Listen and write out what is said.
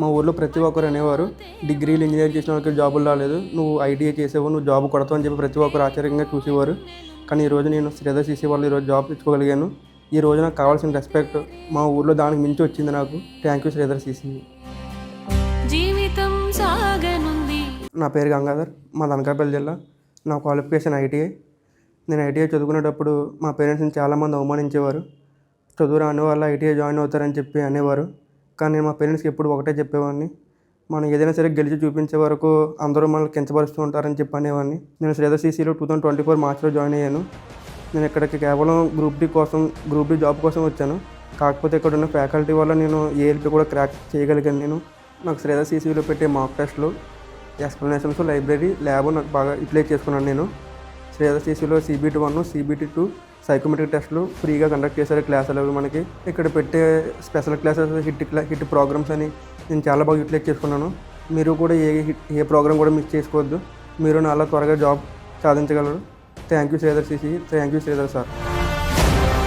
మా ఊర్లో ప్రతి ఒక్కరు అనేవారు, డిగ్రీలు ఇంజినీరింగ్ చేసిన వాళ్ళకి జాబులు రాలేదు, నువ్వు ఐటీఐ చేసావు, నువ్వు జాబ్ కొడతావు అని చెప్పి ప్రతి ఒక్కరు ఆశ్చర్యంగా చూసేవారు. కానీ ఈరోజు నేను శ్రీధర్ సీసీ వాళ్ళు ఈరోజు జాబ్ తెచ్చుకోగలిగాను. ఈరోజు నాకు కావాల్సిన రెస్పెక్ట్ మా ఊర్లో దానికి మించి వచ్చింది నాకు. Thank you Sridhar CC. జీవితం సాగనుంది. నా పేరు గంగాధర్, మా అనకాపల్లి జిల్లా. నా క్వాలిఫికేషన్ ఐటీఐ. నేను ఐటీఐ చదువుకునేటప్పుడు మా పేరెంట్స్ని చాలామంది అవమానించేవారు. చదువు రాని వాళ్ళు ఐటీఐ జాయిన్ అవుతారని చెప్పి అనేవారు. కానీ నేను మా పేరెంట్స్కి ఎప్పుడు ఒకటే చెప్పేవాడిని, మనం ఏదైనా సరే గెలిచి చూపించే వరకు అందరూ మనల్ని కించపరుస్తూ ఉంటారని చెప్పి అనేవాడిని. నేను శ్రీధర్ సీసీలో 2024 మార్చ్లో జాయిన్ అయ్యాను. నేను ఇక్కడికి కేవలం గ్రూప్ డి జాబ్ కోసం వచ్చాను. కాకపోతే ఇక్కడ ఉన్న ఫ్యాకల్టీ వల్ల నేను ఏఎల్పీ కూడా క్రాక్ చేయగలిగాను. నాకు శ్రీధర్ సీసీలో పెట్టే మాక్ టెస్ట్లు, ఎక్స్ప్లెనేషన్స్, లైబ్రరీ, ల్యాబ్ నాకు బాగా యూటిలైజ్ చేసుకున్నాను. నేను శ్రీధర్ సీసీలో CBT 1, CBT 2 సైకోమెట్రిక్ టెస్టులు ఫ్రీగా కండక్ట్ చేశారు. క్లాసులు అవి మనకి ఇక్కడ పెట్టే స్పెషల్ క్లాసెస్, హిట్ ప్రోగ్రామ్స్ అని నేను చాలా బాగా యూటిలైజ్ చేసుకున్నాను. మీరు కూడా ఏ ప్రోగ్రామ్ కూడా మిస్ చేసుకోవద్దు. మీరు నాలా త్వరగా జాబ్ సాధించగలరు. Thank you Sridhar CC. Thank you Sridhar sir.